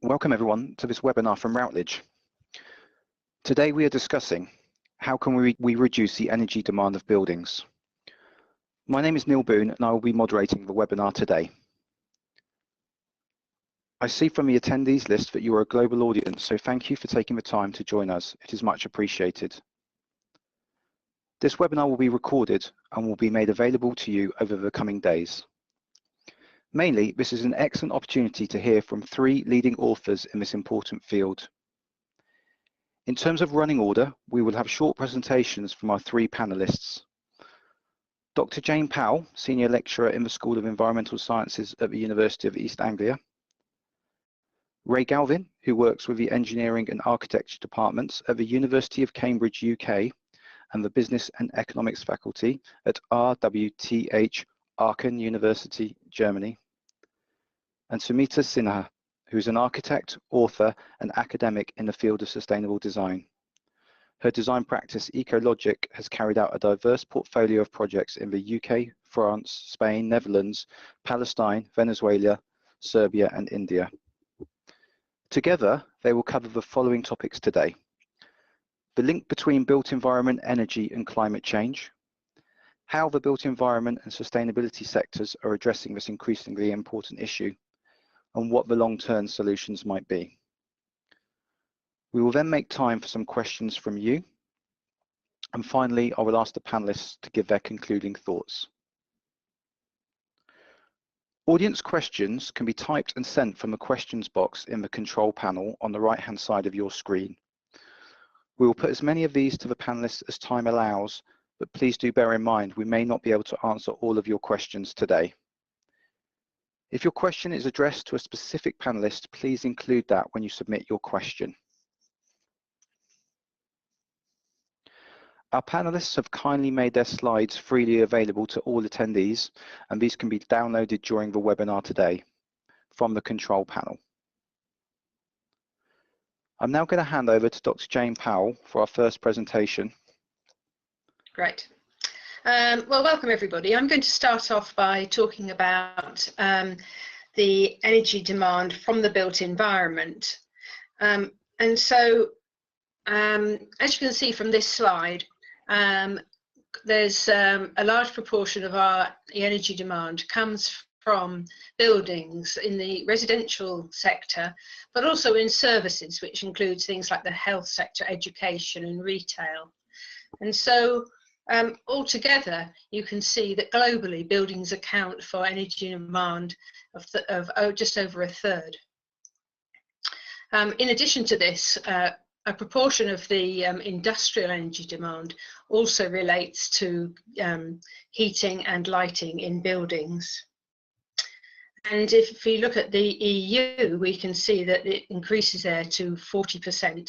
Welcome everyone to this webinar from Routledge. Today we are discussing how can we reduce the energy demand of buildings. My name is Neil Boone and I will be moderating the webinar today. I see from the attendees list that you are a global audience, so thank you for taking the time to join us. It is much appreciated. This webinar will be recorded and will be made available to you over the coming days. Mainly, this is an excellent opportunity to hear from 3 leading authors in this important field. In terms of running order, we will have short presentations from our 3 panelists. Dr. Jane Powell, Senior Lecturer in the School of Environmental Sciences at the University of East Anglia. Ray Galvin, who works with the Engineering and Architecture departments at the University of Cambridge, UK, and the Business and Economics faculty at RWTH Aachen University, Germany. And Sumita Sinha, who is an architect, author, and academic in the field of sustainable design. Her design practice, EcoLogic, has carried out a diverse portfolio of projects in the UK, France, Spain, Netherlands, Palestine, Venezuela, Serbia, and India. Together, they will cover the following topics today: the link between built environment, energy, and climate change, how the built environment and sustainability sectors are addressing this increasingly important issue, and what the long-term solutions might be. We will then make time for some questions from you. And finally, I will ask the panelists to give their concluding thoughts. Audience questions can be typed and sent from the questions box in the control panel on the right-hand side of your screen. We will put as many of these to the panelists as time allows, but please do bear in mind we may not be able to answer all of your questions today. If your question is addressed to a specific panelist, please include that when you submit your question. Our panelists have kindly made their slides freely available to all attendees, and these can be downloaded during the webinar today from the control panel. I'm now going to hand over to Dr. Jane Powell for our first presentation. Great. Well, welcome everybody. I'm going to start off by talking about the energy demand from the built environment. As you can see from this slide, there's a large proportion of the energy demand comes from buildings in the residential sector, but also in services, which includes things like the health sector, education and retail. And so altogether, you can see that globally buildings account for energy demand of just over a third. In addition to this, a proportion of the industrial energy demand also relates to heating and lighting in buildings. And if we look at the EU, we can see that it increases there to 40%,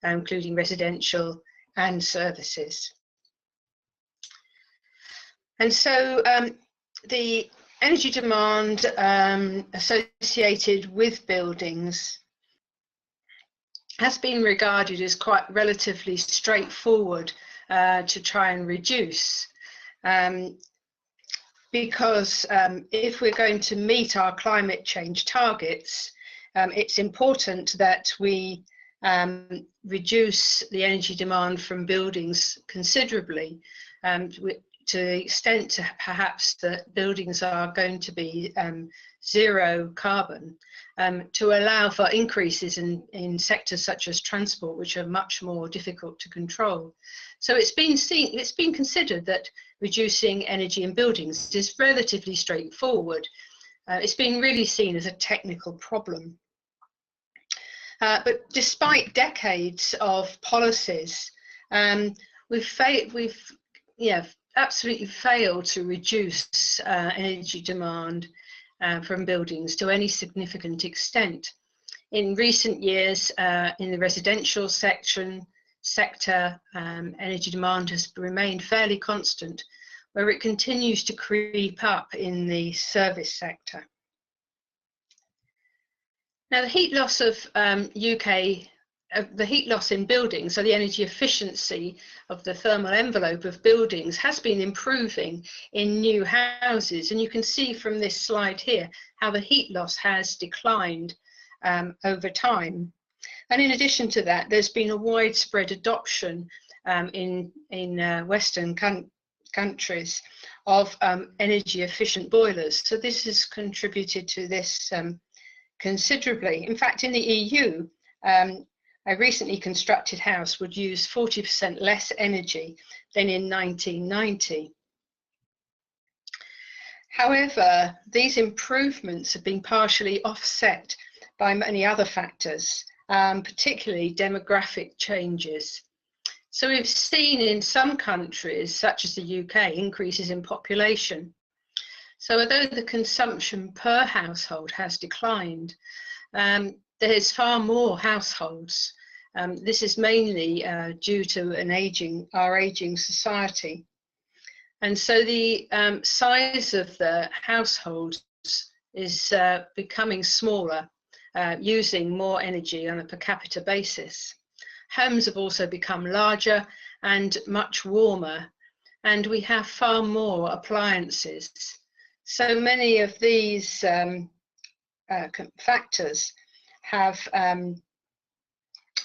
including residential and services. And so the energy demand associated with buildings has been regarded as quite relatively straightforward to try and reduce, because if we're going to meet our climate change targets, it's important that we reduce the energy demand from buildings considerably, to the extent perhaps that buildings are going to be zero carbon, to allow for increases in sectors such as transport, which are much more difficult to control. So it's been considered that reducing energy in buildings is relatively straightforward. It's been really seen as a technical problem. But despite decades of policies, we've absolutely failed to reduce energy demand from buildings to any significant extent. In recent years, in the residential sector, energy demand has remained fairly constant, where it continues to creep up in the service sector. Now, the heat loss of the heat loss in buildings, so the energy efficiency of the thermal envelope of buildings, has been improving in new houses. And you can see from this slide here how the heat loss has declined over time. And in addition to that, there's been a widespread adoption in Western countries of energy efficient boilers. So this has contributed to this considerably. In fact, in the EU, a recently constructed house would use 40% less energy than in 1990. However, these improvements have been partially offset by many other factors, particularly demographic changes. So we've seen in some countries, such as the UK, increases in population. So although the consumption per household has declined, there's far more households. This is mainly due to our aging society. And so the size of the households is becoming smaller, using more energy on a per capita basis. Homes have also become larger and much warmer, and we have far more appliances. So many of these factors have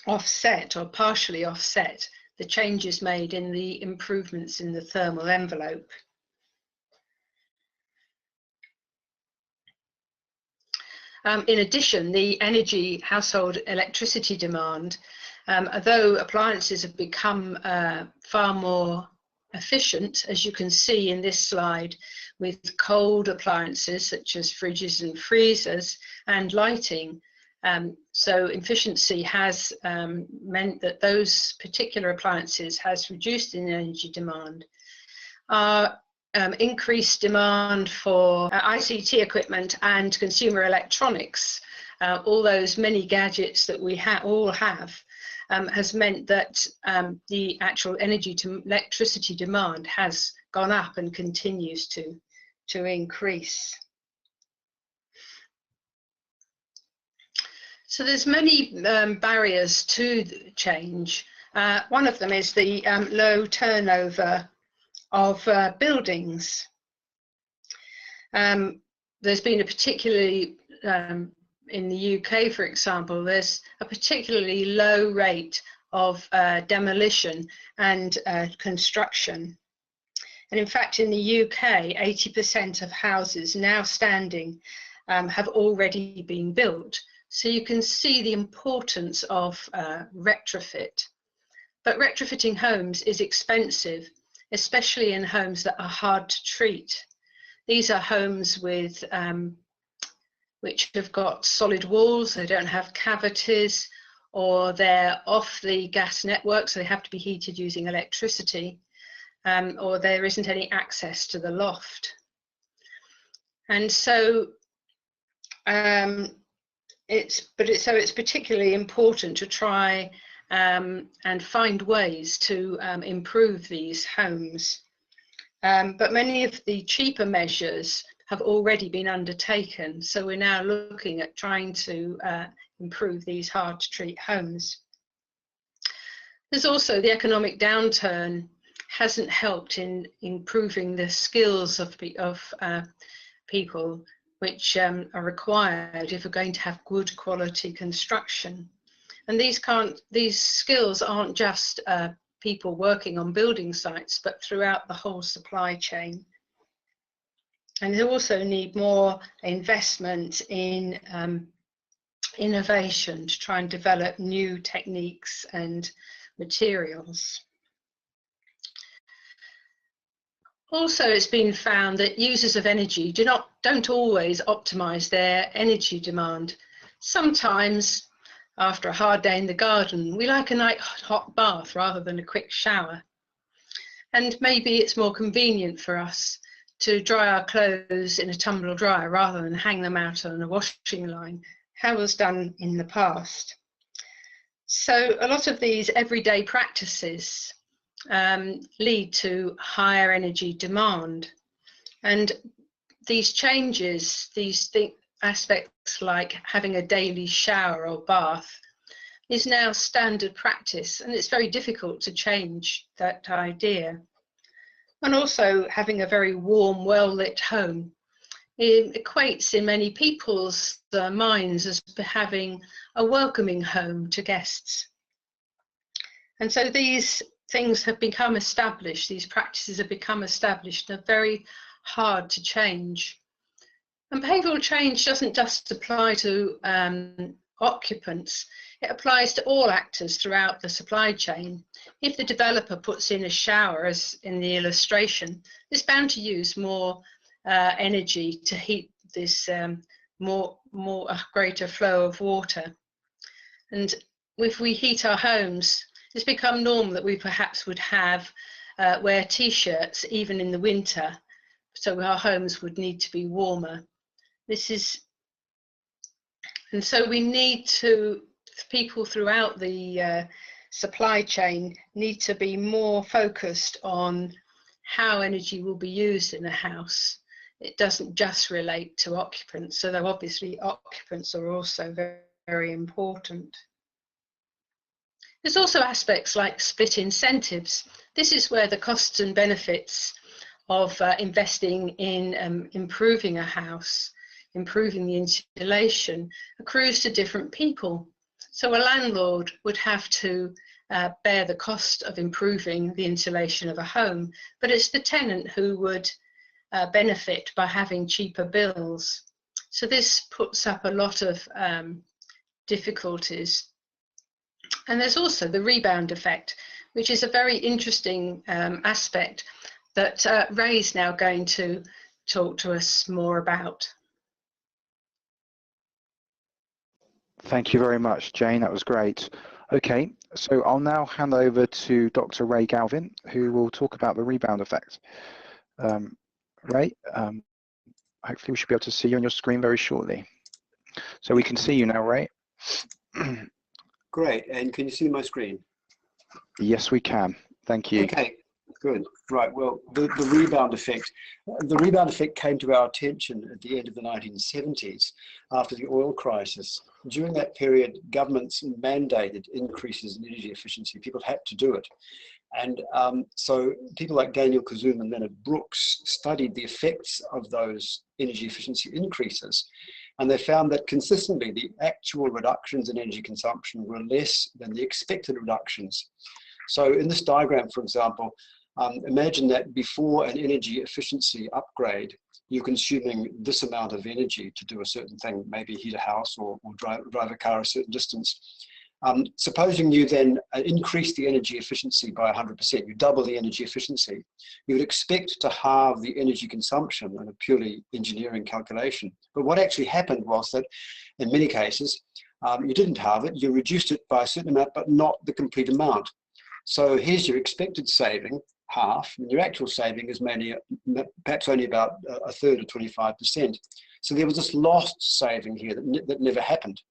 offset or partially offset the changes made in the improvements in the thermal envelope. In addition, the energy household electricity demand, although appliances have become far more efficient, as you can see in this slide, with cold appliances such as fridges and freezers and lighting. So efficiency has meant that those particular appliances has reduced in energy demand. Our increased demand for ICT equipment and consumer electronics, all those many gadgets that we all have, has meant that the actual electricity demand has gone up and continues to increase. So there's many barriers to change. One of them is the low turnover of buildings. There's been a particularly, in the UK, for example, there's a particularly low rate of demolition and construction. And in fact, in the UK, 80% of houses now standing have already been built. So you can see the importance of retrofit. But retrofitting homes is expensive, especially in homes that are hard to treat. These are homes with which have got solid walls, they don't have cavities, or they're off the gas network, so they have to be heated using electricity, or there isn't any access to the loft. And so it's particularly important to try and find ways to improve these homes. But many of the cheaper measures have already been undertaken, so we're now looking at trying to improve these hard to treat homes. There's also the economic downturn hasn't helped in improving the skills of people which are required if we're going to have good quality construction. And these skills aren't just people working on building sites, but throughout the whole supply chain. And they also need more investment in innovation to try and develop new techniques and materials. Also, it's been found that users of energy don't always optimize their energy demand. Sometimes, after a hard day in the garden, we like a nice hot bath rather than a quick shower. And maybe it's more convenient for us to dry our clothes in a tumble dryer rather than hang them out on a washing line, how was done in the past. So a lot of these everyday practices lead to higher energy demand. And these changes, these aspects like having a daily shower or bath, is now standard practice, and it's very difficult to change that idea. And also having a very warm, well-lit home equates in many people's minds as having a welcoming home to guests. And so these things have become established, these practices have become established, and are very hard to change. And behavioural change doesn't just apply to occupants, it applies to all actors throughout the supply chain. If the developer puts in a shower, as in the illustration, it's bound to use more energy to heat this greater flow of water. And if we heat our homes, it's become normal that we perhaps would have wear t-shirts even in the winter, so our homes would need to be warmer. And so we need to, people throughout the supply chain need to be more focused on how energy will be used in a house. It doesn't just relate to occupants, although obviously occupants are also very, very important. There's also aspects like split incentives. This is where the costs and benefits of investing in improving a house, improving the insulation, accrues to different people. So a landlord would have to bear the cost of improving the insulation of a home, but it's the tenant who would benefit by having cheaper bills. So this puts up a lot of difficulties. And there's also the rebound effect, which is a very interesting aspect that Ray's now going to talk to us more about. Thank you very much, Jane. That was great. Okay, so I'll now hand over to Dr. Ray Galvin, who will talk about the rebound effect. Ray, hopefully we should be able to see you on your screen very shortly. So we can see you now, Ray. Great, and can you see my screen? Yes, we can. Thank you. Okay, good. Right, well, the rebound effect. The rebound effect came to our attention at the end of the 1970s after the oil crisis. During that period, governments mandated increases in energy efficiency. People had to do it. And so people like Daniel Kazum and Leonard Brooks studied the effects of those energy efficiency increases. And they found that consistently the actual reductions in energy consumption were less than the expected reductions. So in this diagram, for example, imagine that before an energy efficiency upgrade, you're consuming this amount of energy to do a certain thing, maybe heat a house or drive a car a certain distance. Supposing you then increase the energy efficiency by 100%, you double the energy efficiency, you would expect to halve the energy consumption in a purely engineering calculation. But what actually happened was that in many cases, you didn't halve it, you reduced it by a certain amount, but not the complete amount. So here's your expected saving, half, and your actual saving is mainly, perhaps only about a third or 25%. So there was this lost saving here that never happened.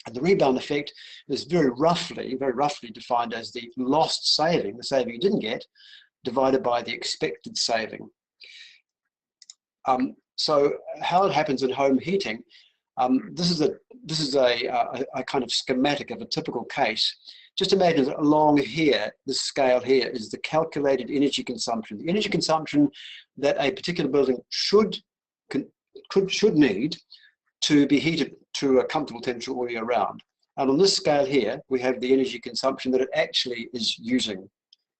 And the rebound effect is very roughly defined as the lost saving, the saving you didn't get, divided by the expected saving. So how it happens in home heating, this is a kind of schematic of a typical case. Just imagine that along here, this scale here is the calculated energy consumption. The energy consumption that a particular building should need to be heated to a comfortable temperature all year round. And on this scale here, we have the energy consumption that it actually is using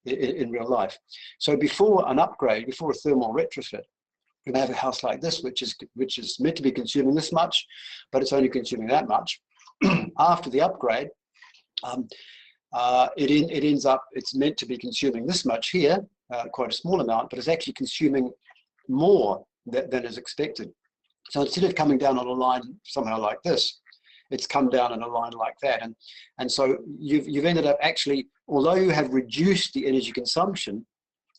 in real life. So before an upgrade, before a thermal retrofit, you may have a house like this, which is meant to be consuming this much, but it's only consuming that much. After the upgrade, it ends up, it's meant to be consuming this much here, quite a small amount, but it's actually consuming more than is expected. So instead of coming down on a line somehow like this, it's come down in a line like that. And so you've ended up actually, although you have reduced the energy consumption,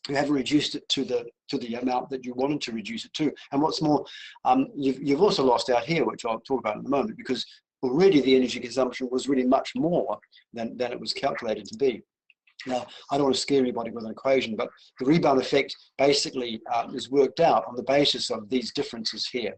you haven't reduced it to the amount that you wanted to reduce it to. And what's more, you've also lost out here, which I'll talk about in a moment, because already the energy consumption was really much more than it was calculated to be. Now, I don't want to scare anybody with an equation, but the rebound effect basically is worked out on the basis of these differences here.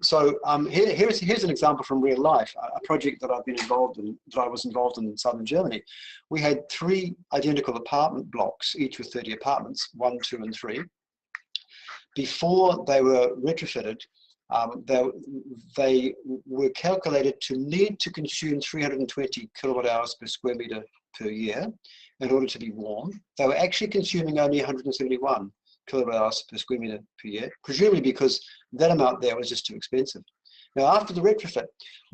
Here's an example from real life, a project that I've been involved in, that I was involved in southern Germany. We had 3 identical apartment blocks, each with 30 apartments, 1, 2, and 3. before they were retrofitted, they were calculated to need to consume 320 kilowatt hours per square meter per year in order to be warm. They were actually consuming only 171 kilowatt hours per square meter per year, presumably because that amount there was just too expensive. Now, after the retrofit,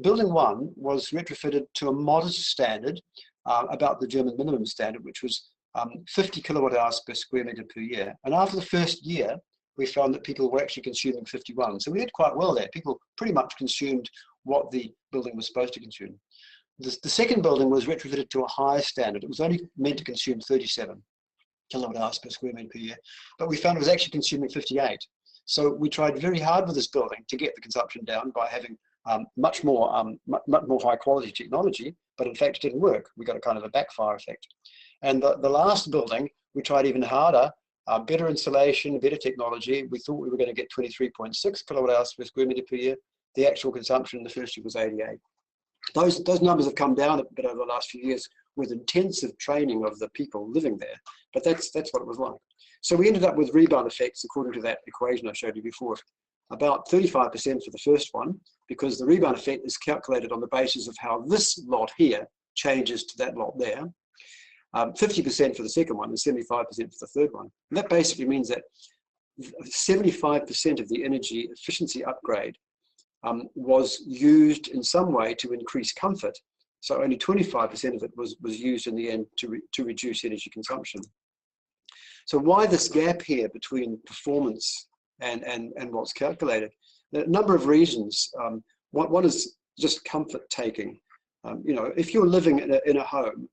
building 1 was retrofitted to a modest standard, about the German minimum standard, which was 50 kilowatt hours per square meter per year. And after the first year, we found that people were actually consuming 51. So we did quite well there. People pretty much consumed what the building was supposed to consume. The second building was retrofitted to a higher standard. It was only meant to consume 37 kilowatt hours per square meter per year, but we found it was actually consuming 58. So we tried very hard with this building to get the consumption down by having much more high quality technology, but in fact it didn't work. We got a kind of a backfire effect. And the last building, we tried even harder, better insulation, better technology. We thought we were going to get 23.6 kilowatt hours per square meter per year. The actual consumption in the first year was 88. Those numbers have come down a bit over the last few years with intensive training of the people living there, but that's what it was like. So we ended up with rebound effects according to that equation I showed you before. About 35% for the first one, because the rebound effect is calculated on the basis of how this lot here changes to that lot there. 50% for the second one and 75% for the third one. And that basically means that 75% of the energy efficiency upgrade was used in some way to increase comfort. So only 25% of it was used in the end to reduce energy consumption. So why this gap here between performance and what's calculated? There are a number of reasons. One is just comfort taking. You know, if you're living in a home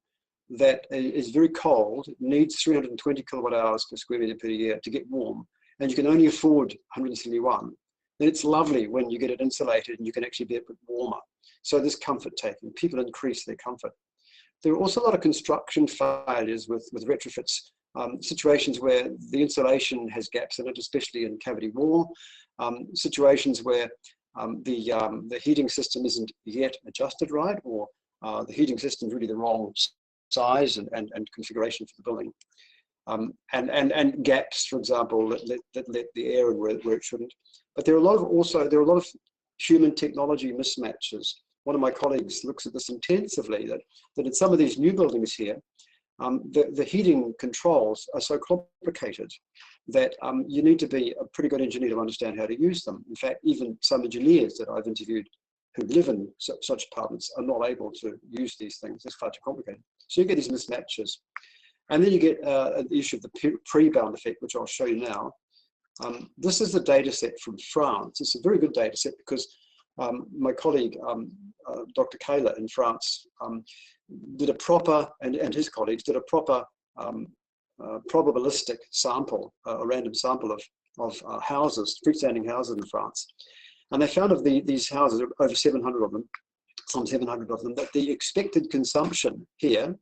that is very cold, needs 320 kilowatt hours per square meter per year to get warm, and you can only afford 171, then it's lovely when you get it insulated and you can actually be a bit warmer. So this comfort taking, people increase their comfort. There are also a lot of construction failures with retrofits, situations where the insulation has gaps in it, especially in cavity wall, situations where the heating system isn't yet adjusted right, or the heating system is really the wrong size and configuration for the building. And gaps, for example, that let the air in where it shouldn't. But there are a lot of human technology mismatches. One of my colleagues looks at this intensively, that in some of these new buildings here, the heating controls are so complicated that you need to be a pretty good engineer to understand how to use them. In fact, even some engineers that I've interviewed who live in such apartments are not able to use these things. It's far too complicated. So you get these mismatches. And then you get the issue of the Prebound effect, which I'll show you now. This is the data set from France. It's a very good data set because my colleague, Dr. Kayla in France, did a proper, and his colleagues did a proper probabilistic sample, a random sample of houses, freestanding houses in France. And they found of these houses, over 700 of them, some 700 of them, that the expected consumption here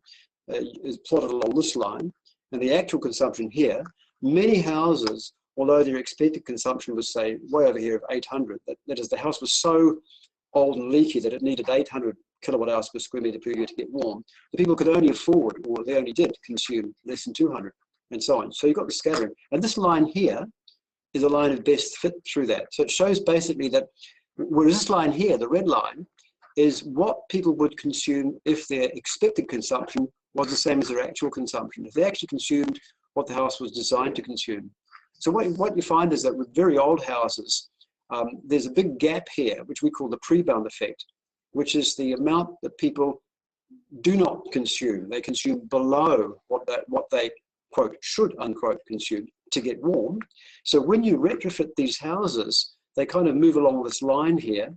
is plotted along this line, and the actual consumption here, many houses, although their expected consumption was, say, way over here of 800, that is, the house was so old and leaky that it needed 800 kilowatt hours per square meter per year to get warm. The people could only afford, or they only did consume less than 200, and so on. So you've got the scattering. And this line here is a line of best fit through that. So it shows basically that, whereas this line here, the red line, is what people would consume if their expected consumption was the same as their actual consumption, if they actually consumed what the house was designed to consume. So what you find is that with very old houses, there's a big gap here, which we call the Prebound effect, which is the amount that people do not consume. They consume below what they quote, should, unquote, consume to get warm. So when you retrofit these houses, they kind of move along this line here,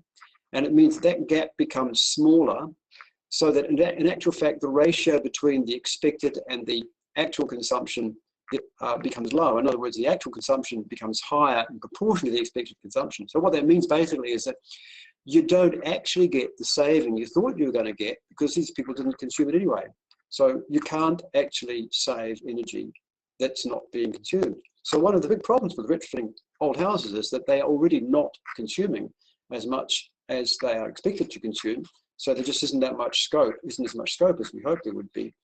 and it means that gap becomes smaller, so that in actual fact, the ratio between the expected and the actual consumption becomes lower. In other words, the actual consumption becomes higher in proportion to the expected consumption. So what that means basically is that you don't actually get the saving you thought you were going to get because these people didn't consume it anyway. So you can't actually save energy that's not being consumed. So one of the big problems with retrofitting old houses is that they are already not consuming as much as they are expected to consume. So there just isn't that much scope, isn't as much scope as we hoped there would be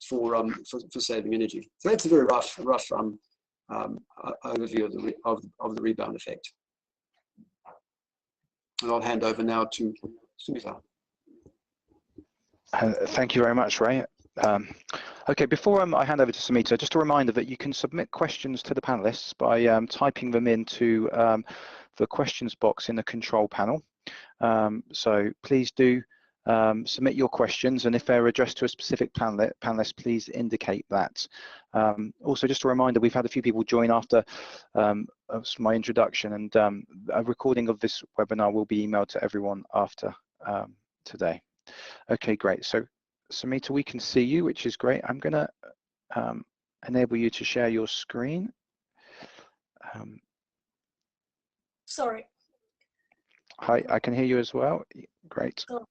for saving energy. So that's a very rough overview of the rebound effect. And I'll hand over now to Sumita. Thank you very much, Ray. Okay, before I hand over to Sumita, just a reminder that you can submit questions to the panelists by typing them into the questions box in the control panel. So please do submit your questions, and if they're addressed to a specific panelist, please indicate that. Also, just a reminder, we've had a few people join after my introduction, and a recording of this webinar will be emailed to everyone after today. Okay, great. So Sumita, we can see you, which is great. I'm going to enable you to share your screen. Sorry. Hi, I can hear you as well. Great. So,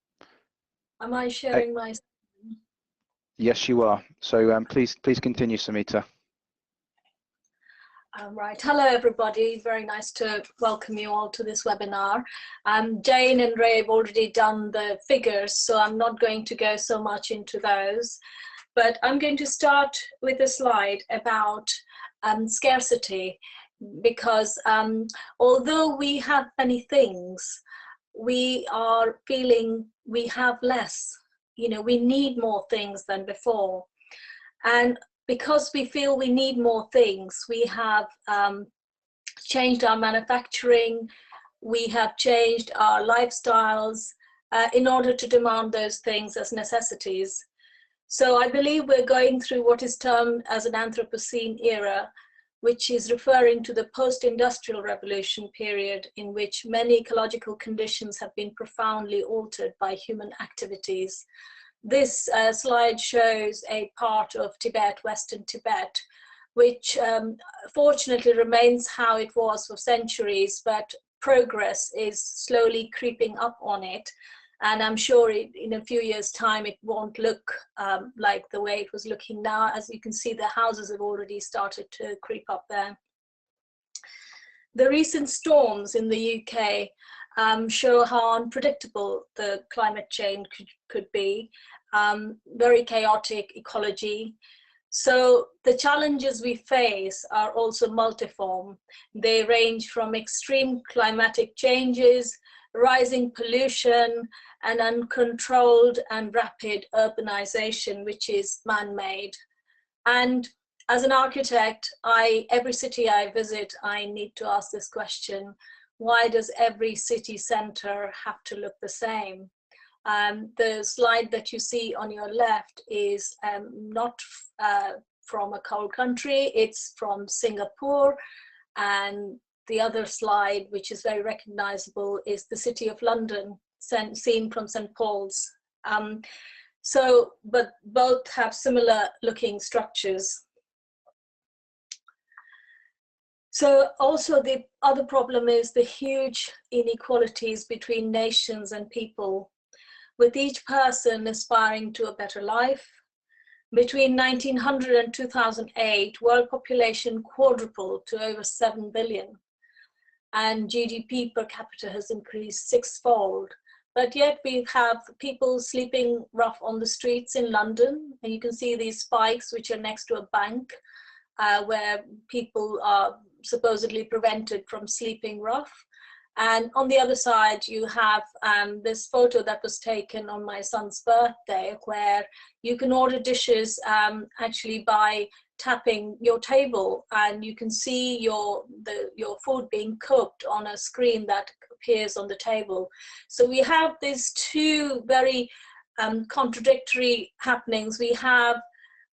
am I sharing my screen? Yes, you are. So please continue, Sumita. Right. Hello, everybody. Very nice to welcome you all to this webinar. Jane and Ray have already done the figures, so I'm not going to go so much into those. But I'm going to start with a slide about scarcity, because although we have many things, we are feeling we have less. You know, we need more things than before. And because we feel we need more things, we have changed our manufacturing, we have changed our lifestyles in order to demand those things as necessities. So I believe we're going through what is termed as an Anthropocene era, which is referring to the post-industrial revolution period in which many ecological conditions have been profoundly altered by human activities. This slide shows a part of Tibet, Western Tibet, which fortunately remains how it was for centuries, but progress is slowly creeping up on it. And I'm sure in a few years' time, it won't look like the way it was looking now. As you can see, the houses have already started to creep up there. The recent storms in the UK show how unpredictable the climate change could be. Very chaotic ecology. So the challenges we face are also multiform. They range from extreme climatic changes, rising pollution, and uncontrolled and rapid urbanization, which is man-made. And as an architect, every city I visit, I need to ask this question: why does every city center have to look the same? The slide that you see on your left is not from a cold country, it's from Singapore. And the other slide, which is very recognizable, is the City of London, seen from St. Paul's. But both have similar looking structures. So also the other problem is the huge inequalities between nations and people, with each person aspiring to a better life. Between 1900 and 2008, world population quadrupled to over 7 billion, and GDP per capita has increased sixfold. But yet we have people sleeping rough on the streets in London, and you can see these spikes which are next to a bank where people are supposedly prevented from sleeping rough. And on the other side, you have this photo that was taken on my son's birthday, where you can order dishes actually by tapping your table, and you can see your food being cooked on a screen that appears on the table. So we have these two very contradictory happenings. We have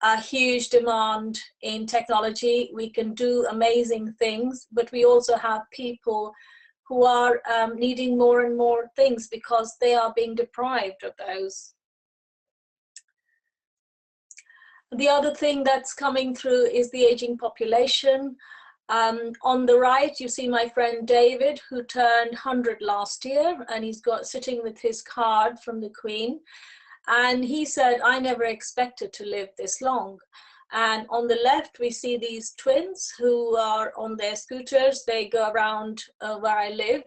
a huge demand in technology. We can do amazing things, but we also have people who are needing more and more things because they are being deprived of those. The other thing that's coming through is the aging population. On the right, you see my friend David, who turned 100 last year, and he's sitting with his card from the Queen. And he said, I never expected to live this long. And on the left, we see these twins who are on their scooters. They go around where I live,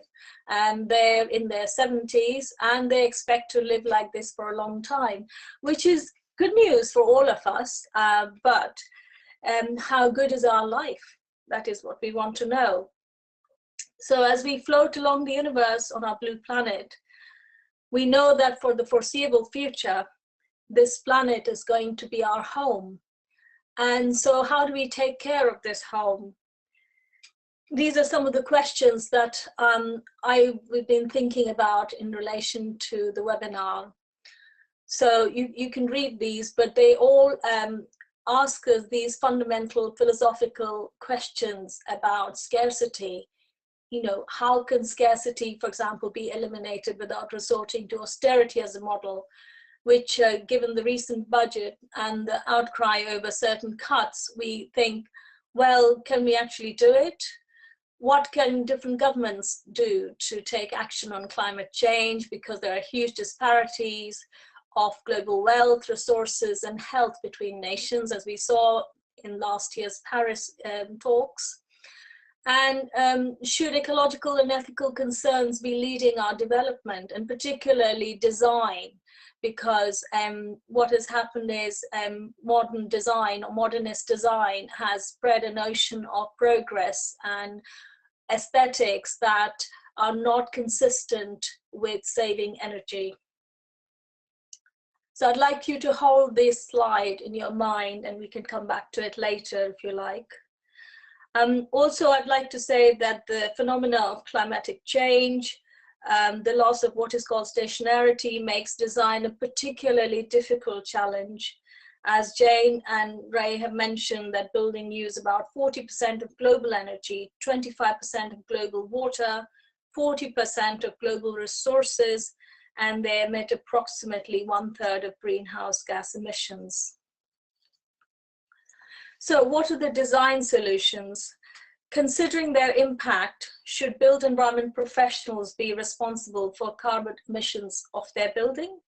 and they're in their 70s, and they expect to live like this for a long time, which is good news for all of us. But how good is our life? That is what we want to know. So as we float along the universe on our blue planet, we know that for the foreseeable future, this planet is going to be our home. And so how do we take care of this home? These are some of the questions that I've been thinking about in relation to the webinar. So you can read these, but they all ask us these fundamental philosophical questions about scarcity. You know, how can scarcity, for example, be eliminated without resorting to austerity as a model, which given the recent budget and the outcry over certain cuts, we think, well, can we actually do it? What can different governments do to take action on climate change? Because there are huge disparities of global wealth, resources, and health between nations, as we saw in last year's Paris talks. And should ecological and ethical concerns be leading our development, and particularly design? Because what has happened is modern design, or modernist design, has spread a notion of progress and aesthetics that are not consistent with saving energy. So I'd like you to hold this slide in your mind, and we can come back to it later if you like. Also, I'd like to say that the phenomena of climatic change, the loss of what is called stationarity, makes design a particularly difficult challenge. As Jane and Ray have mentioned, that buildings use about 40% of global energy, 25% of global water, 40% of global resources, and they emit approximately 1/3 of greenhouse gas emissions. So what are the design solutions? Considering their impact, should built environment professionals be responsible for carbon emissions of their building?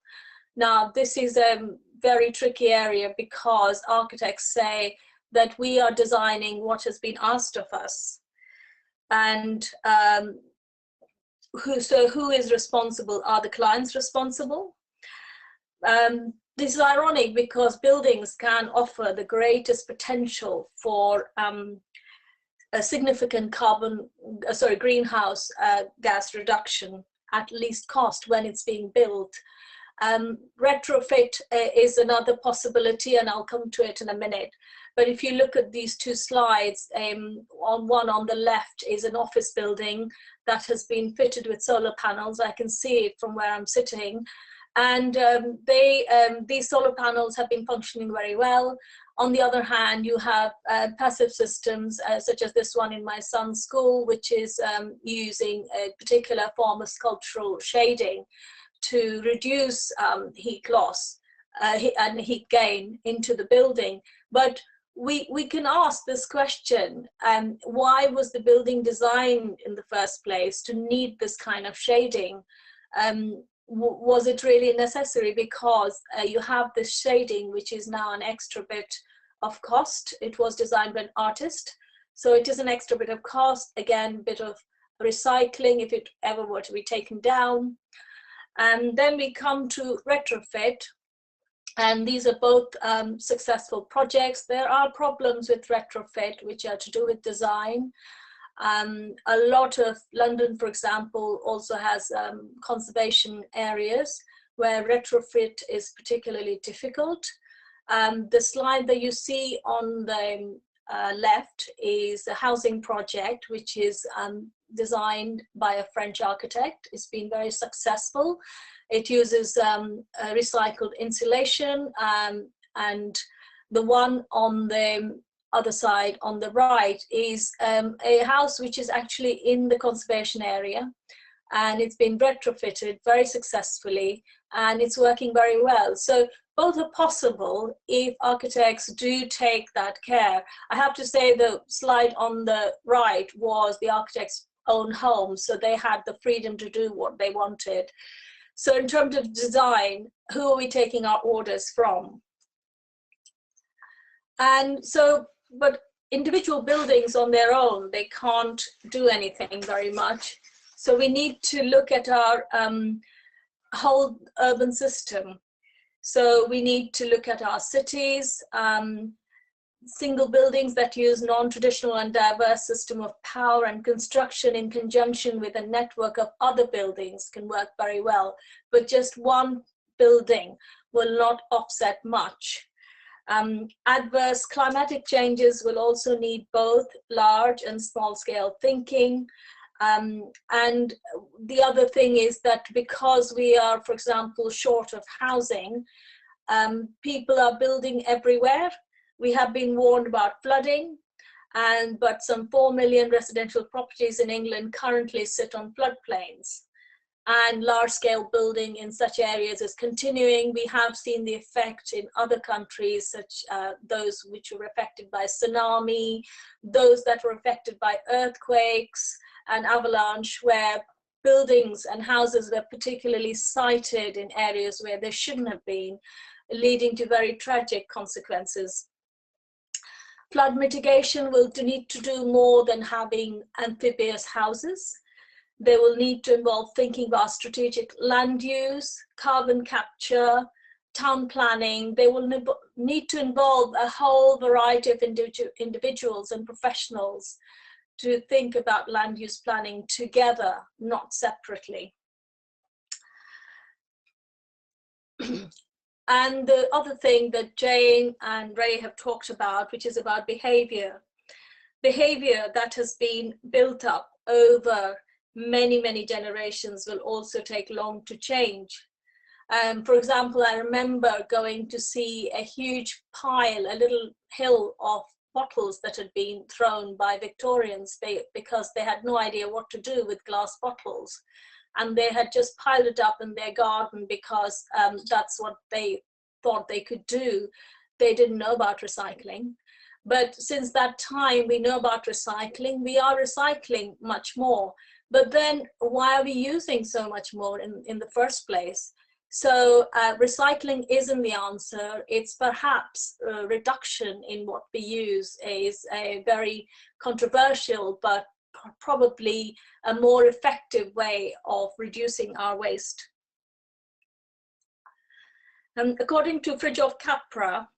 Now, this is a very tricky area because architects say that we are designing what has been asked of us. And who is responsible? Are the clients responsible? This is ironic because buildings can offer the greatest potential for a significant greenhouse gas reduction at least cost when it's being built. Retrofit is another possibility, and I'll come to it in a minute. But if you look at these two slides, one on the left is an office building that has been fitted with solar panels. I can see it from where I'm sitting. And these solar panels have been functioning very well. On the other hand, you have passive systems, such as this one in my son's school, which is using a particular form of sculptural shading to reduce heat loss and heat gain into the building. But we can ask this question, why was the building designed in the first place to need this kind of shading? Was it really necessary? Because you have this shading, which is now an extra bit of cost. It was designed by an artist, so it is an extra bit of cost, again, bit of recycling if it ever were to be taken down. And then we come to retrofit, and these are both successful projects. There are problems with retrofit which are to do with design. A lot of London, for example, also has conservation areas where retrofit is particularly difficult. The slide that you see on the left is a housing project which is designed by a French architect. It's been very successful. It uses recycled insulation, and the one on the other side on the right is a house which is actually in the conservation area, and it's been retrofitted very successfully, and it's working very well. So both are possible if architects do take that care. I have to say the slide on the right was the architect's own home, so they had the freedom to do what they wanted. So in terms of design, who are we taking our orders from? And so, but individual buildings on their own, they can't do anything very much. So we need to look at our whole urban system. So we need to look at our cities. single buildings that use non-traditional and diverse system of power and construction in conjunction with a network of other buildings can work very well, but just one building will not offset much. Adverse climatic changes will also need both large and small scale thinking. And the other thing is that because we are, for example, short of housing, people are building everywhere. We have been warned about flooding, but some 4 million residential properties in England currently sit on floodplains. And large-scale building in such areas is continuing. We have seen the effect in other countries, such those which were affected by tsunami, those that were affected by earthquakes and avalanche, where buildings and houses were particularly sited in areas where they shouldn't have been, leading to very tragic consequences. Flood mitigation will need to do more than having amphibious houses. They will need to involve thinking about strategic land use, carbon capture, town planning. They will need to involve a whole variety of individuals and professionals to think about land use planning together, not separately. And the other thing that Jane and Ray have talked about, which is about behavior. Behavior that has been built up over many, many generations will also take long to change. For example, I remember going to see a huge pile, a little hill of bottles that had been thrown by Victorians because they had no idea what to do with glass bottles. And they had just piled it up in their garden because that's what they thought they could do. They didn't know about recycling. But since that time, we know about recycling. We are recycling much more. But then why are we using so much more in the first place? So recycling isn't the answer. It's perhaps a reduction in what we use is a very controversial, but probably a more effective way of reducing our waste. And according to Fridtjof Capra,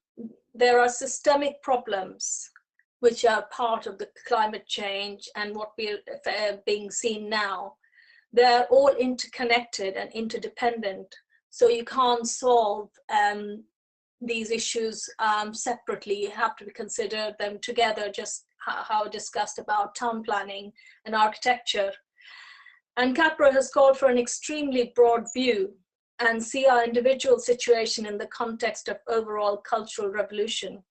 there are systemic problems which are part of the climate change and what we are being seen now. They're all interconnected and interdependent. So you can't solve these issues separately. You have to consider them together, just how discussed about town planning and architecture. And Capra has called for an extremely broad view and see our individual situation in the context of overall cultural revolution.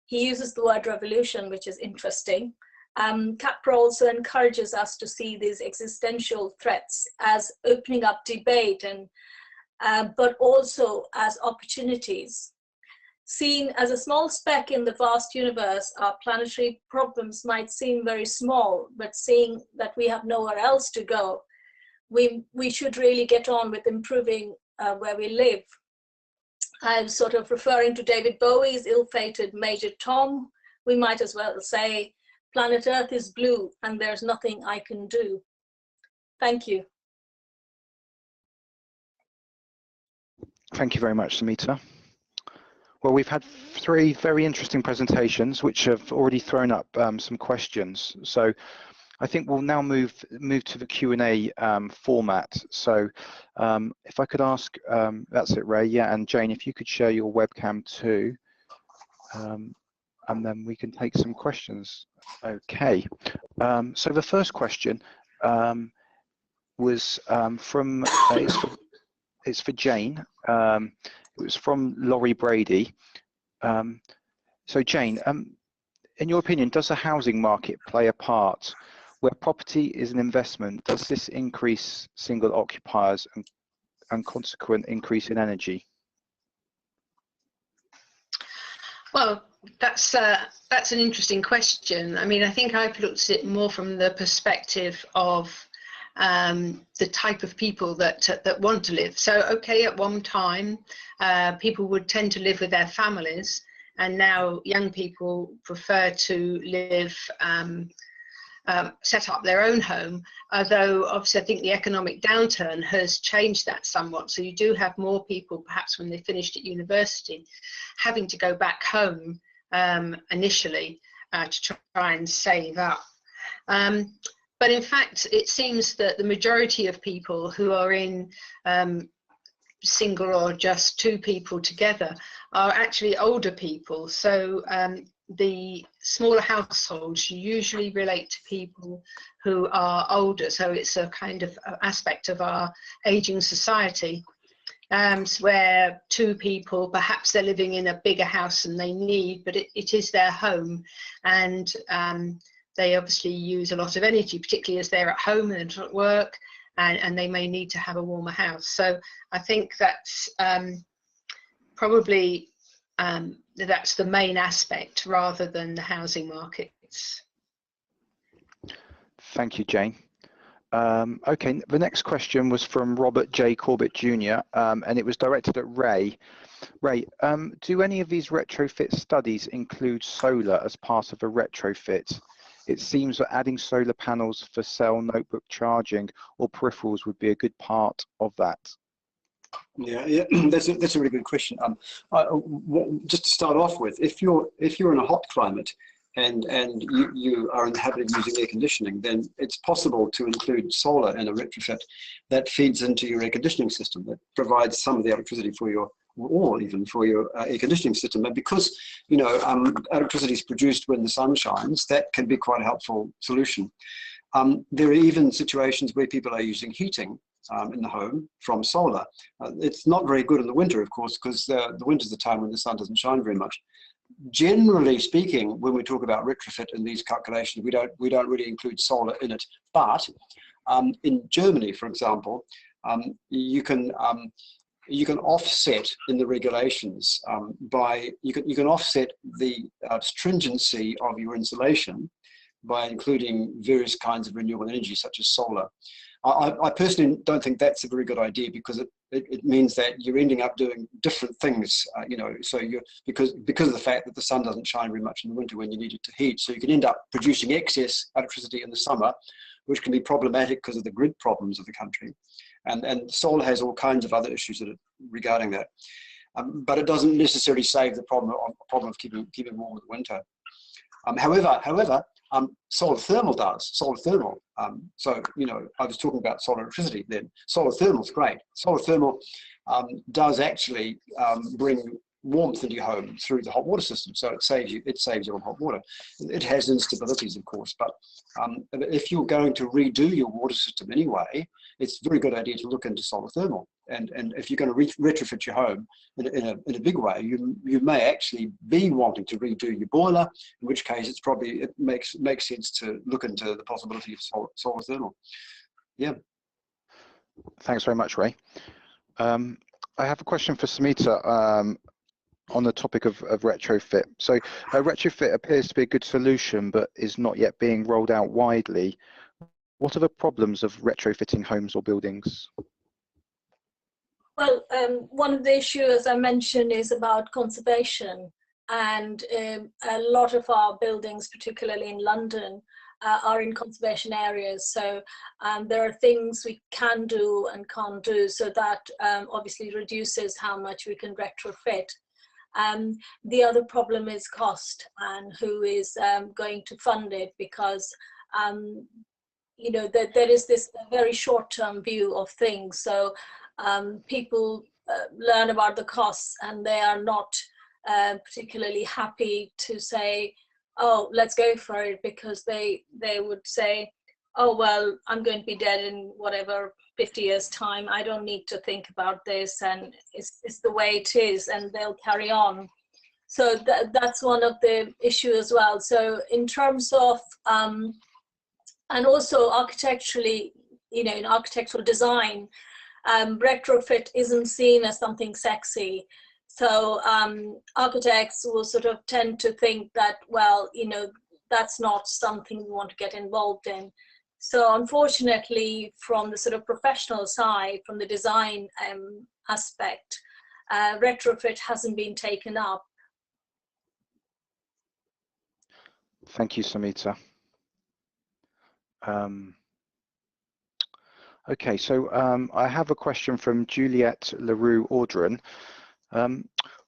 He uses the word revolution, which is interesting. Capra also encourages us to see these existential threats as opening up debate, but also as opportunities. Seen as a small speck in the vast universe, our planetary problems might seem very small, but seeing that we have nowhere else to go, we should really get on with improving where we live. I'm sort of referring to David Bowie's ill-fated Major Tom. We might as well say, planet Earth is blue and there's nothing I can do. Thank you. Thank you very much, Sumita. Well, we've had 3 very interesting presentations which have already thrown up some questions. So I think we'll now move to the Q&A format. So if I could ask, that's it, Ray, yeah, and Jane, if you could share your webcam too, and then we can take some questions. Okay, so the first question was from, it's for Jane. It was from Laurie Brady. So Jane, in your opinion, does the housing market play a part? Where property is an investment, does this increase single occupiers and consequent increase in energy? Well, that's an interesting question. I mean, I think I've looked at it more from the perspective of the type of people that want to live. So, okay, at one time, people would tend to live with their families, and now young people prefer to live, set up their own home, although obviously I think the economic downturn has changed that somewhat. So you do have more people, perhaps when they finished at university, having to go back home initially to try and save up. But in fact, it seems that the majority of people who are in single or just two people together are actually older people. So the smaller households usually relate to people who are older. So it's a kind of aspect of our aging society, where two people, perhaps they're living in a bigger house than they need, but it is their home, and they obviously use a lot of energy, particularly as they're at home and at work, and they may need to have a warmer house. So I think that's probably that's the main aspect rather than the housing markets. Thank you, Jane. Okay, the next question was from Robert J. Corbett Jr. And it was directed at Ray. Ray, do any of these retrofit studies include solar as part of a retrofit? It seems that adding solar panels for cell notebook charging or peripherals would be a good part of that. Yeah, that's a really good question. Just to start off with, if you're in a hot climate and you are in the habit of using air conditioning, then it's possible to include solar in a retrofit that feeds into your air conditioning system, that provides some of the electricity for your, or even for your air conditioning system. And because, you know, electricity is produced when the sun shines, that can be quite a helpful solution. There are even situations where people are using heating in the home from solar. It's not very good in the winter, of course, because the winter's the time when the sun doesn't shine very much. Generally speaking, when we talk about retrofit in these calculations, we don't really include solar in it. But in Germany, for example, you can offset in the regulations by you can offset the stringency of your insulation by including various kinds of renewable energy, such as solar. I personally don't think that's a very good idea, because it means that you're ending up doing different things, you know, so because of the fact that the sun doesn't shine very much in the winter when you need it to heat. So you can end up producing excess electricity in the summer, which can be problematic because of the grid problems of the country. And solar has all kinds of other issues regarding that. But it doesn't necessarily save the problem of keeping warm in the winter. However, solar thermal does. Solar thermal. So, you know, I was talking about solar electricity then. Solar thermal is great. Solar thermal does actually bring warmth into your home through the hot water system. So it saves you on hot water. It has instabilities, of course, but if you're going to redo your water system anyway, it's a very good idea to look into solar thermal. And if you're going to retrofit your home in a big way, you may actually be wanting to redo your boiler, in which case it makes sense to look into the possibility of solar thermal. Yeah. Thanks very much, Ray. I have a question for Sumita on the topic of retrofit. So retrofit appears to be a good solution, but is not yet being rolled out widely. What are the problems of retrofitting homes or buildings? Well, one of the issues, as I mentioned, is about conservation. And a lot of our buildings, particularly in London, are in conservation areas. So there are things we can do and can't do. So that obviously reduces how much we can retrofit. The other problem is cost, and who is going to fund it, because you know, there is this very short-term view of things. So people learn about the costs, and they are not particularly happy to say, oh, let's go for it, because they would say, oh, well, I'm going to be dead in whatever 50 years time, I don't need to think about this, and it's the way it is, and they'll carry on. So that's one of the issues as well. So in terms of and also architecturally, you know, in architectural design, retrofit isn't seen as something sexy. So architects will sort of tend to think that, well, you know, that's not something we want to get involved in. So unfortunately, from the sort of professional side, from the design aspect, retrofit hasn't been taken up. Thank you, Sumita. Okay, so I have a question from Juliette Leroux Audran.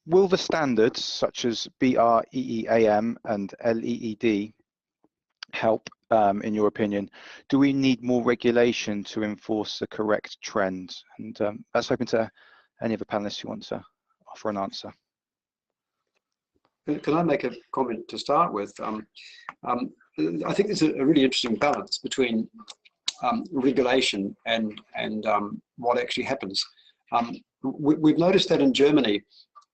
will the standards such as BREEAM and LEED help, in your opinion? Do we need more regulation to enforce the correct trend? And that's open to any of the panelists who want to offer an answer. Can I make a comment to start with? I think there's a really interesting balance between regulation and what actually happens. We've noticed that in Germany,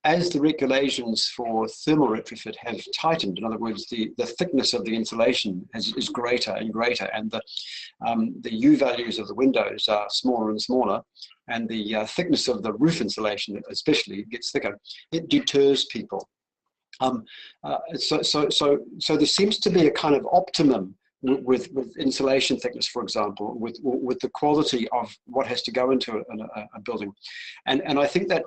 as the regulations for thermal retrofit have tightened, in other words, the thickness of the insulation is greater and greater, and the U values of the windows are smaller and smaller, and the thickness of the roof insulation especially gets thicker, it deters people. So there seems to be a kind of optimum with insulation thickness, for example, with the quality of what has to go into a building, and I think that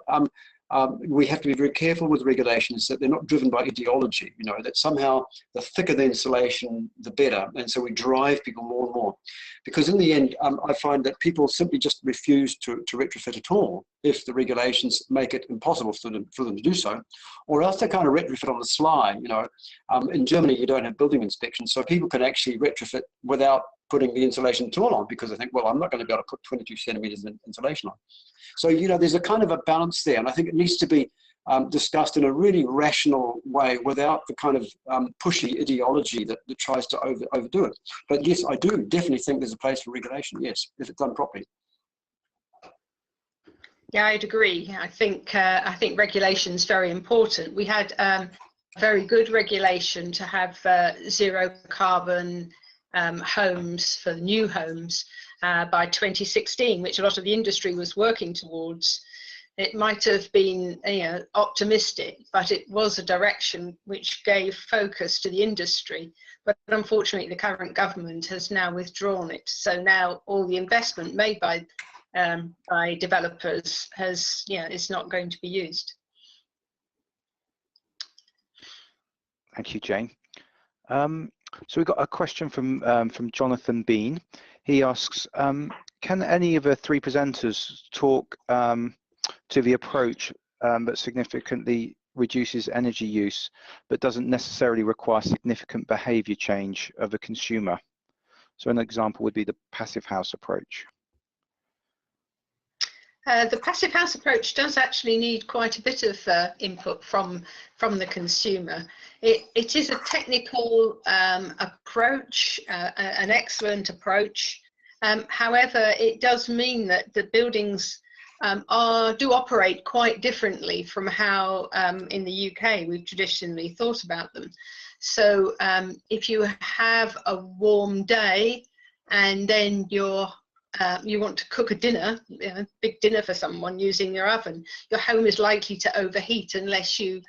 we have to be very careful with regulations that they're not driven by ideology, you know, that somehow the thicker the insulation, the better. And so we drive people more and more. Because in the end, I find that people simply just refuse to retrofit at all if the regulations make it impossible for them to do so. Or else they kind of retrofit on the sly, you know. In Germany, you don't have building inspections, so people can actually retrofit without putting the insulation tool on, because I think, well, I'm not going to be able to put 22 centimeters of insulation on. So, you know, there's a kind of a balance there, and I think it needs to be discussed in a really rational way without the kind of pushy ideology that tries to overdo it. But yes, I do definitely think there's a place for regulation, yes, if it's done properly. Yeah, I'd agree. I think regulation is very important. We had very good regulation to have zero carbon homes for new homes by 2016, which a lot of the industry was working towards. It might have been, you know, optimistic, but it was a direction which gave focus to the industry. But unfortunately, the current government has now withdrawn it. So now all the investment made by developers has, you know, is not going to be used. Thank you, Jane. So we've got a question from Jonathan Bean. He asks, can any of the three presenters talk to the approach that significantly reduces energy use, but doesn't necessarily require significant behaviour change of the consumer? So an example would be the passive house approach. The passive house approach does actually need quite a bit of input from the consumer. It is a technical approach, an excellent approach. However, it does mean that the buildings do operate quite differently from how in the UK we've traditionally thought about them. So if you have a warm day and then you want to cook a dinner, you know, big dinner for someone using your oven, your home is likely to overheat unless you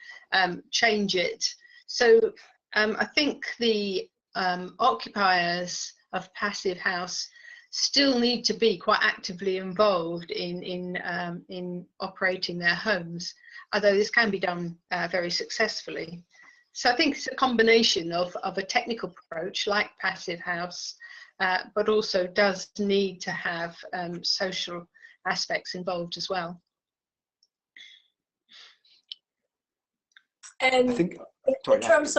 change it. So I think the occupiers of passive house still need to be quite actively involved in operating their homes, although this can be done very successfully. So I think it's a combination of a technical approach like passive house, but also does need to have social aspects involved as well. And in terms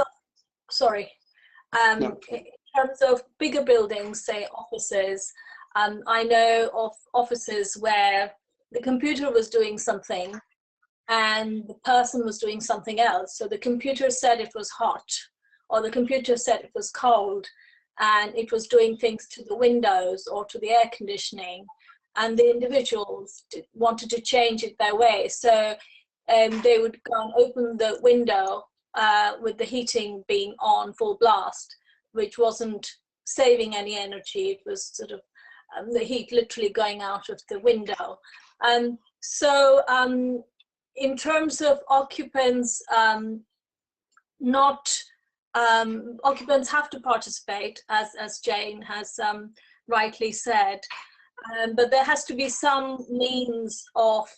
of bigger buildings, say offices, I know of offices where the computer was doing something and the person was doing something else. So the computer said it was hot, or the computer said it was cold, and it was doing things to the windows or to the air conditioning, and the individuals wanted to change it their way. So they would go and open the window with the heating being on full blast, which wasn't saving any energy. It was sort of the heat literally going out of the window. So in terms of occupants, occupants have to participate, as Jane has rightly said, but there has to be some means of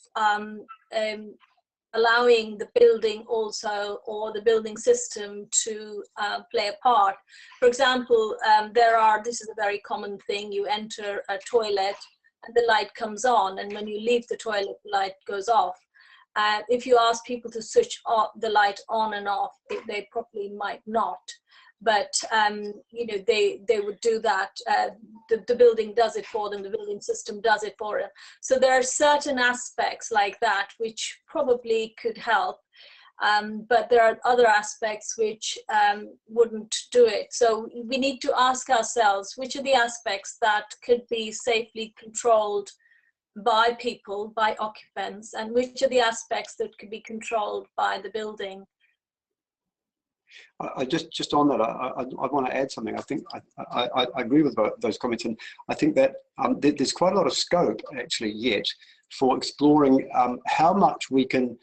allowing the building also, or the building system, to play a part. For example, this is a very common thing, you enter a toilet and the light comes on, and when you leave the toilet, the light goes off. If you ask people to switch the light on and off, they probably might not. But you know, they would do that. The building does it for them. The building system does it for them. So there are certain aspects like that which probably could help. But there are other aspects which wouldn't do it. So we need to ask ourselves, which are the aspects that could be safely controlled by people, by occupants, and which are the aspects that could be controlled by the building. I just on that, I want to add something. I think I agree with those comments, and I think that there's quite a lot of scope actually yet for exploring how much we can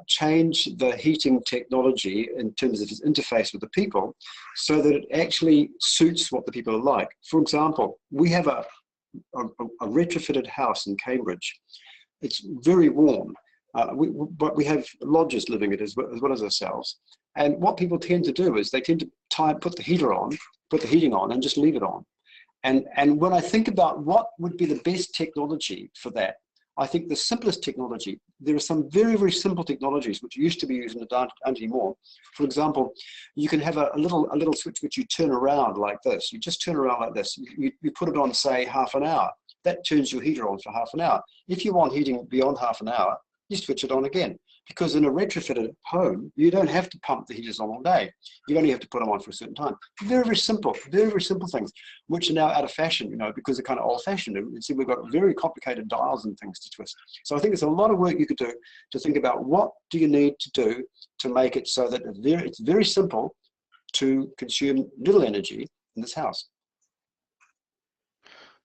change the heating technology in terms of its interface with the people, so that it actually suits what the people are like. For example, we have a retrofitted house in Cambridge. It's very warm, but we have lodgers living in it as well as ourselves. And what people tend to do is they tend to put the heating on and just leave it on. And when I think about what would be the best technology for that, I think the simplest technology, there are some very, very simple technologies which used to be used and aren't anymore. For example, you can have a little switch which you turn around like this. You just turn around like this. You put it on, say, half an hour. That turns your heater on for half an hour. If you want heating beyond half an hour, you switch it on again. Because in a retrofitted home, you don't have to pump the heaters on all day. You only have to put them on for a certain time. Very, very simple things, which are now out of fashion, you know, because they're kind of old-fashioned. And see, we've got very complicated dials and things to twist. So I think there's a lot of work you could do to think about what do you need to do to make it so that it's very simple to consume little energy in this house.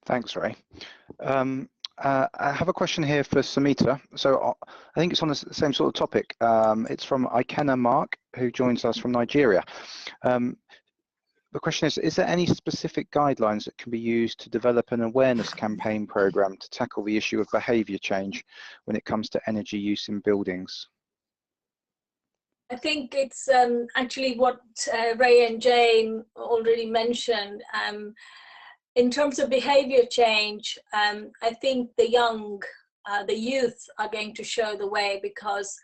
Thanks, Ray. I have a question here for Sumita. So I think it's on the same sort of topic. It's from Ikena Mark, who joins us from Nigeria. The question is there any specific guidelines that can be used to develop an awareness campaign program to tackle the issue of behaviour change when it comes to energy use in buildings? I think it's actually what Ray and Jane already mentioned. In terms of behavior change, I think the youth are going to show the way, because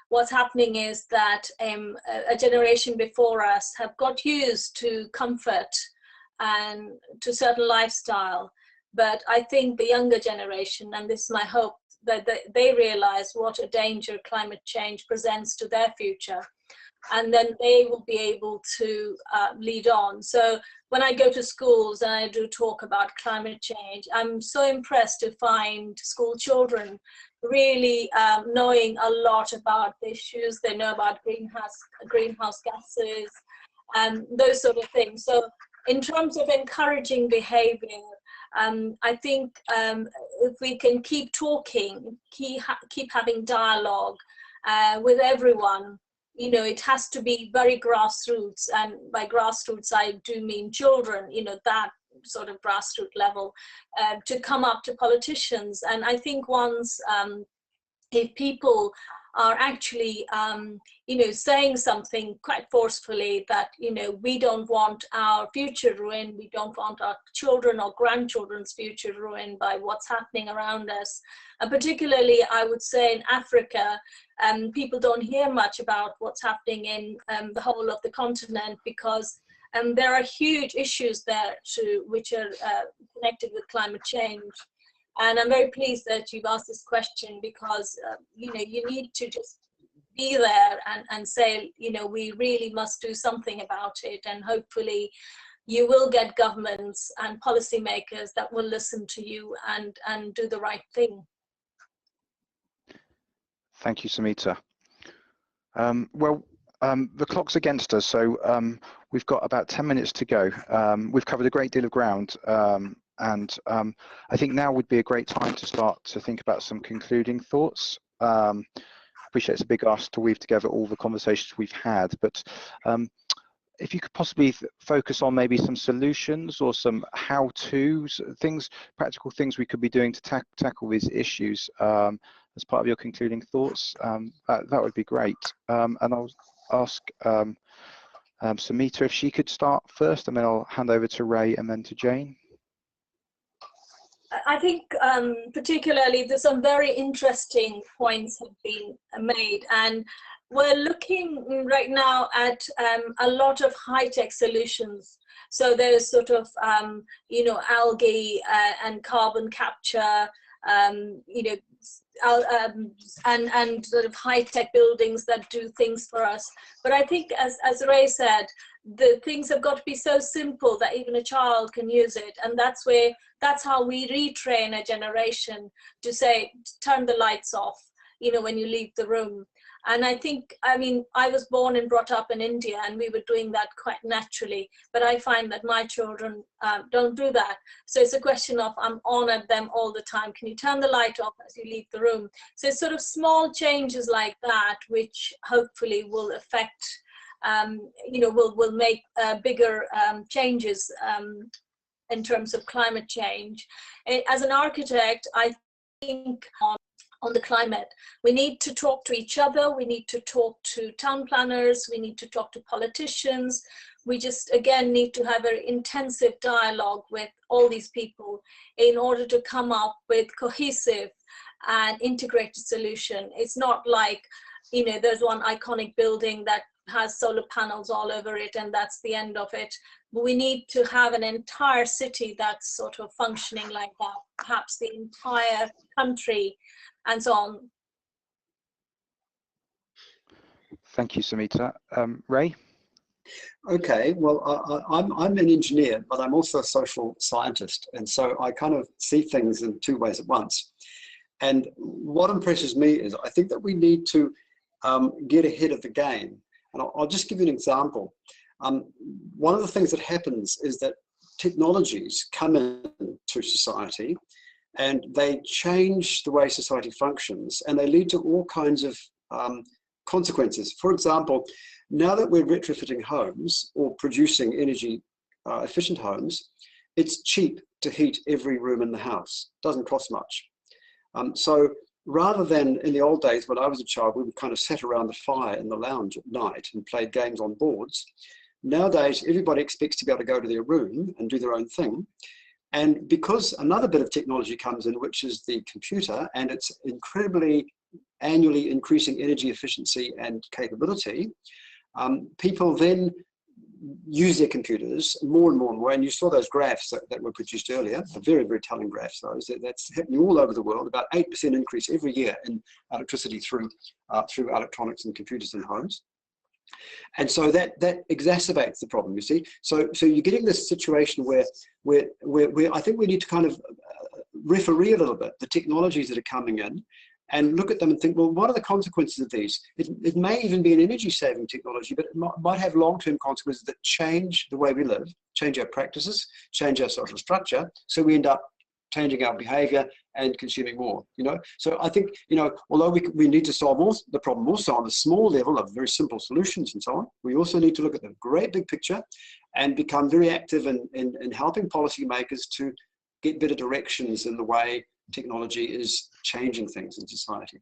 what's happening is that a generation before us have got used to comfort and to certain lifestyle. But I think the younger generation, and this is my hope, that they realize what a danger climate change presents to their future. And then they will be able to lead on. So when I go to schools and I do talk about climate change, I'm so impressed to find school children really knowing a lot about the issues. They know about greenhouse gases and those sort of things. So in terms of encouraging behavior, I think if we can keep talking, keep having dialogue with everyone, you know, it has to be very grassroots, and by grassroots I do mean children, you know, that sort of grassroots level, to come up to politicians. And I think once if people are actually you know, saying something quite forcefully that, you know, we don't want our future ruined, we don't want our children or grandchildren's future ruined by what's happening around us. And particularly, I would say in Africa, people don't hear much about what's happening in the whole of the continent, because there are huge issues there which are connected with climate change. And I'm very pleased that you've asked this question, because you know, you need to just be there and say, you know, we really must do something about it. And hopefully you will get governments and policymakers that will listen to you and do the right thing. Thank you, Sumita. Well, the clock's against us, so we've got about 10 minutes to go. We've covered a great deal of ground, and I think now would be a great time to start to think about some concluding thoughts. I appreciate it's a big ask to weave together all the conversations we've had, but if you could possibly focus on maybe some solutions or some how-tos, practical things we could be doing to tackle these issues as part of your concluding thoughts, that would be great. And I'll ask Sumita if she could start first, and then I'll hand over to Ray and then to Jane. I think particularly there's some very interesting points have been made, and we're looking right now at a lot of high-tech solutions. So there's sort of, you know, algae and carbon capture, you know, and sort of high-tech buildings that do things for us. But I think, as Ray said, the things have got to be so simple that even a child can use it, and that's how we retrain a generation to say, turn the lights off, you know, when you leave the room. And I think, I mean, I was born and brought up in India, and we were doing that quite naturally, but I find that my children don't do that. So it's a question of, I'm on at them all the time. Can you turn the light off as you leave the room? So it's sort of small changes like that, which hopefully will affect, you know, will make bigger changes in terms of climate change. As an architect, I think on the climate, we need to talk to each other, we need to talk to town planners, we need to talk to politicians. We just, again, need to have an intensive dialogue with all these people in order to come up with cohesive and integrated solution. It's not like, you know, there's one iconic building that has solar panels all over it and that's the end of it. But we need to have an entire city that's sort of functioning like that, perhaps the entire country, and so on. Thank you, Sumita. Ray? Okay, well, I'm an engineer, but I'm also a social scientist. And so I kind of see things in two ways at once. And what impresses me is I think that we need to get ahead of the game. And I'll just give you an example. One of the things that happens is that technologies come into society and they change the way society functions, and they lead to all kinds of consequences. For example, now that we're retrofitting homes or producing energy efficient homes, it's cheap to heat every room in the house. It doesn't cost much. So rather than in the old days when I was a child, we would kind of sat around the fire in the lounge at night and played games on boards. Nowadays, everybody expects to be able to go to their room and do their own thing. And because another bit of technology comes in, which is the computer, and it's incredibly annually increasing energy efficiency and capability, people then use their computers more and more and more. And you saw those graphs that were produced earlier, very, very telling graphs, those. That's happening all over the world, about 8% increase every year in electricity through electronics and computers in homes. And so that exacerbates the problem, you see. So you're getting this situation where I think we need to kind of referee a little bit the technologies that are coming in and look at them and think, well, what are the consequences of these? It may even be an energy-saving technology, but it might have long-term consequences that change the way we live, change our practices, change our social structure, so we end up changing our behavior and consuming more, you know. So I think, you know, although we need to solve the problem also on a small level of very simple solutions and so on, we also need to look at the great big picture and become very active in helping policymakers to get better directions in the way technology is changing things in society.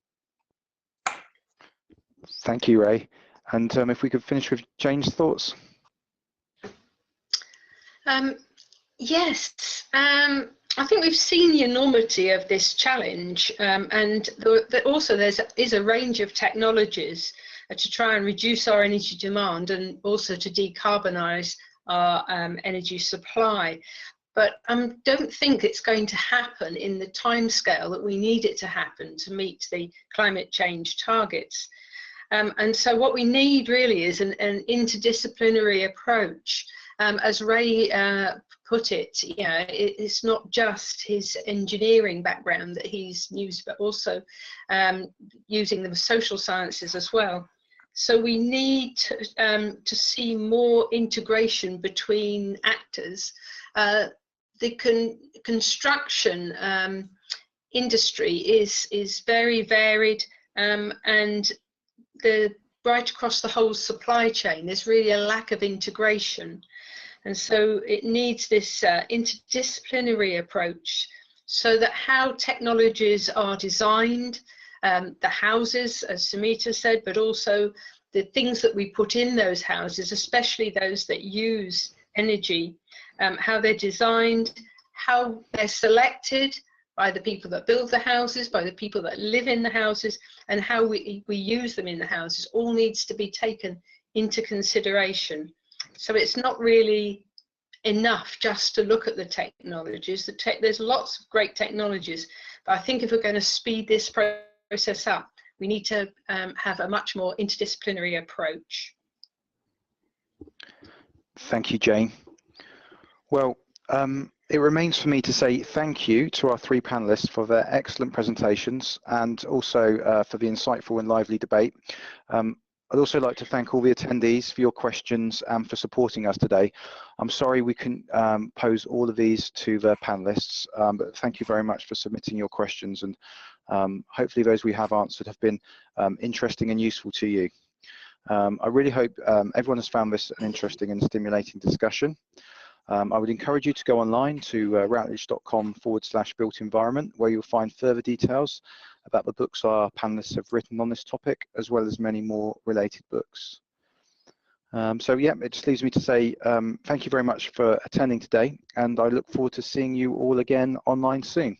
Thank you, Ray. And if we could finish with Jane's thoughts. Yes, I think we've seen the enormity of this challenge, and also there is a range of technologies to try and reduce our energy demand and also to decarbonise our energy supply. But I don't think it's going to happen in the timescale that we need it to happen to meet the climate change targets. And so what we need really is an interdisciplinary approach. As Ray put it, you know, it's not just his engineering background that he's used, but also using the social sciences as well. So we need to see more integration between actors. The construction industry is very varied, and right across the whole supply chain, there's really a lack of integration. And so it needs this interdisciplinary approach so that how technologies are designed, the houses, as Sumita said, but also the things that we put in those houses, especially those that use energy, how they're designed, how they're selected by the people that build the houses, by the people that live in the houses, and how we use them in the houses all needs to be taken into consideration. So it's not really enough just to look at the technologies. There's lots of great technologies, but I think if we're going to speed this process up, we need to have a much more interdisciplinary approach. Thank you, Jane. Well, it remains for me to say thank you to our three panelists for their excellent presentations and also for the insightful and lively debate. I'd also like to thank all the attendees for your questions and for supporting us today. I'm sorry we couldn't pose all of these to the panelists, but thank you very much for submitting your questions, and hopefully those we have answered have been interesting and useful to you. I really hope everyone has found this an interesting and stimulating discussion. I would encourage you to go online to routledge.com/built environment, where you'll find further details about the books our panelists have written on this topic, as well as many more related books. So yeah, it just leaves me to say thank you very much for attending today, and I look forward to seeing you all again online soon.